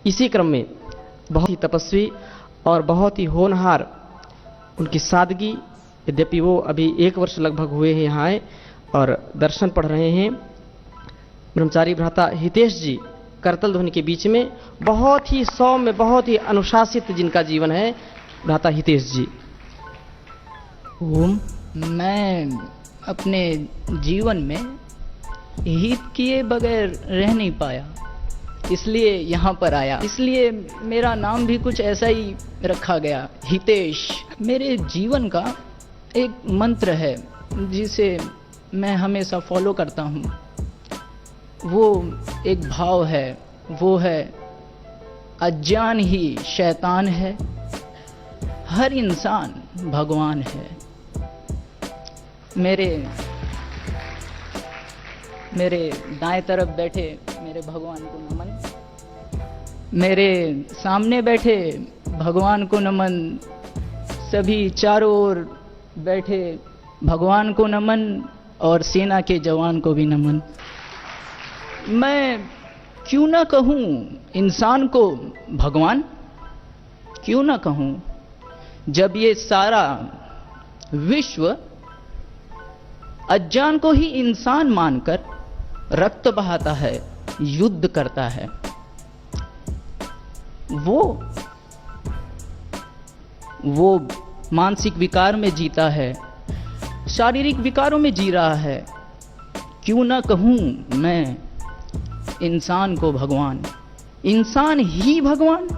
इसी क्रम में बहुत ही तपस्वी और बहुत ही होनहार उनकी सादगी, यद्यपि वो अभी 1 वर्ष लगभग हुए हैं यहाँ आए और दर्शन पढ़ रहे हैं, ब्रह्मचारी भ्राता हितेश जी करतल ध्वनि के बीच में बहुत ही सौम्य, बहुत ही अनुशासित जिनका जीवन है, भ्राता हितेश जी। ओम। मैं अपने जीवन में हित किए बगैर रह नहीं पाया, इसलिए यहाँ पर आया। इसलिए मेरा नाम भी कुछ ऐसा ही रखा गया, हितेश। मेरे जीवन का एक मंत्र है जिसे मैं हमेशा फॉलो करता हूँ। वो एक भाव है, वो है अज्ञान ही शैतान है, हर इंसान भगवान है। मेरे दाएं तरफ बैठे मेरे भगवान को नमन, मेरे सामने बैठे भगवान को नमन, सभी चारों ओर बैठे भगवान को नमन और सेना के जवान को भी नमन। मैं क्यों ना कहूँ इंसान को भगवान, क्यों ना कहूँ, जब ये सारा विश्व अज्ञान को ही इंसान मानकर रक्त बहाता है, युद्ध करता है, वो मानसिक विकार में जीता है, शारीरिक विकारों में जी रहा है। क्यों ना कहूं मैं इंसान को भगवान, इंसान ही भगवान?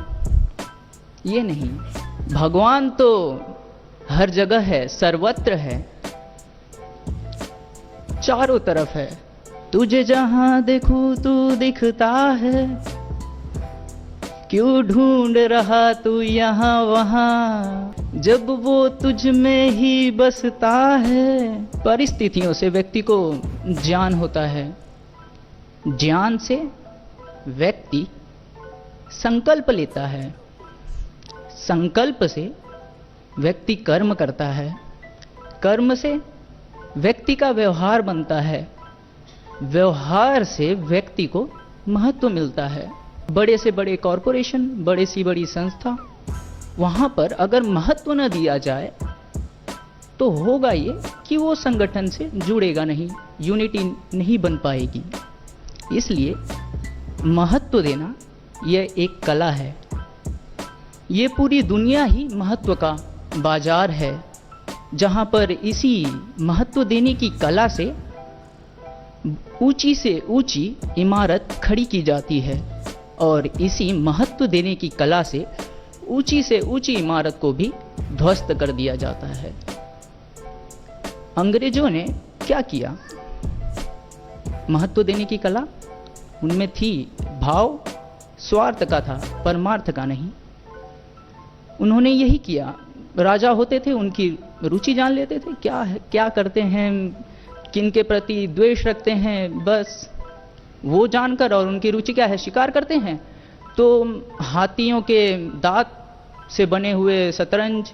ये नहीं, भगवान तो हर जगह है, सर्वत्र है, चारों तरफ है। तुझे जहां देखूं तू दिखता है, क्यों ढूंढ रहा तू यहाँ वहां, जब वो तुझ में ही बसता है। परिस्थितियों से व्यक्ति को ज्ञान होता है, ज्ञान से व्यक्ति संकल्प लेता है, संकल्प से व्यक्ति कर्म करता है, कर्म से व्यक्ति का व्यवहार बनता है, व्यवहार से व्यक्ति को महत्व मिलता है। बड़े से बड़े कॉरपोरेशन, बड़े सी बड़ी संस्था, वहां पर अगर महत्व न दिया जाए तो होगा ये कि वो संगठन से जुड़ेगा नहीं, यूनिटी नहीं बन पाएगी। इसलिए महत्व देना यह एक कला है। ये पूरी दुनिया ही महत्व का बाजार है, जहां पर इसी महत्व देने की कला से ऊंची से ऊंची इमारत खड़ी की जाती है और इसी महत्व देने की कला से ऊंची इमारत को भी ध्वस्त कर दिया जाता है। अंग्रेजों ने क्या किया? महत्व देने की कला उनमें थी, भाव स्वार्थ का था, परमार्थ का नहीं। उन्होंने यही किया। राजा होते थे, उनकी रुचि जान लेते थे, क्या है, क्या करते हैं, किन के प्रति द्वेष रखते हैं, बस वो जानकर, और उनकी रुचि क्या है, शिकार करते हैं, तो हाथियों के दांत से बने हुए शतरंज,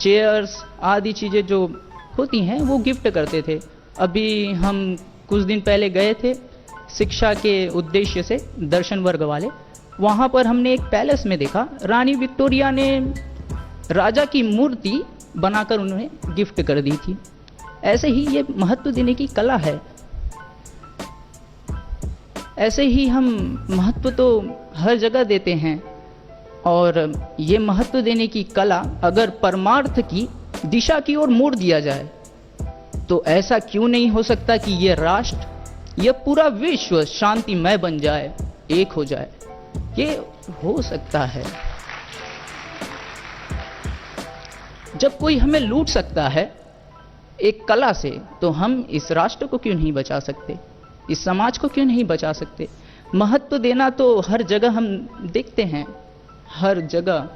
चेयर्स आदि चीज़ें जो होती हैं वो गिफ्ट करते थे। अभी हम कुछ दिन पहले गए थे शिक्षा के उद्देश्य से, दर्शन वर्ग वाले, वहाँ पर हमने एक पैलेस में देखा, रानी विक्टोरिया ने राजा की मूर्ति बनाकर उन्हें गिफ्ट कर दी थी। ऐसे ही ये महत्व देने की कला है। ऐसे ही हम महत्व तो हर जगह देते हैं, और ये महत्व देने की कला अगर परमार्थ की दिशा की ओर मोड़ दिया जाए तो ऐसा क्यों नहीं हो सकता कि ये राष्ट्र, यह पूरा विश्व शांतिमय बन जाए, एक हो जाए। ये हो सकता है। जब कोई हमें लूट सकता है एक कला से, तो हम इस राष्ट्र को क्यों नहीं बचा सकते, इस समाज को क्यों नहीं बचा सकते? महत्व देना तो हर जगह हम देखते हैं, हर जगह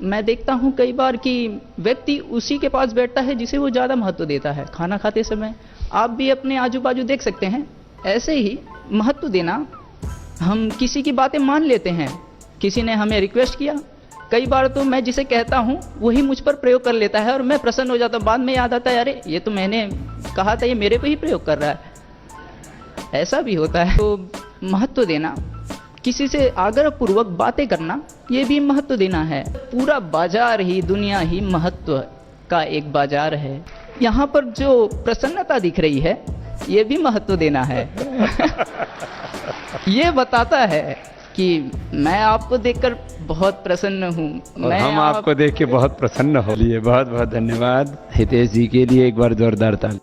मैं देखता हूं कई बार कि व्यक्ति उसी के पास बैठता है जिसे वो ज़्यादा महत्व देता है। खाना खाते समय आप भी अपने आजू बाजू देख सकते हैं। ऐसे ही महत्व देना, हम किसी की बातें मान लेते हैं, किसी ने हमें रिक्वेस्ट किया, कई बार तो मैं जिसे कहता हूँ वही मुझ पर प्रयोग कर लेता है और मैं प्रसन्न हो जाता हूँ। बाद में याद आता है, अरे ये तो मैंने कहा था, ये मेरे पे ही प्रयोग कर रहा है। ऐसा भी होता है। तो महत्व देना किसी से आग्रह पूर्वक बातें करना, ये भी महत्व देना है। पूरा बाजार ही, दुनिया ही महत्व का एक बाजार है। यहाँ पर जो प्रसन्नता दिख रही है, ये भी महत्व देना है। ये बताता है कि मैं आपको देखकर बहुत प्रसन्न हूँ, और हम आपको देख के बहुत प्रसन्न हो लिए। बहुत बहुत धन्यवाद हितेश जी के लिए, एक बार जोरदार ताली।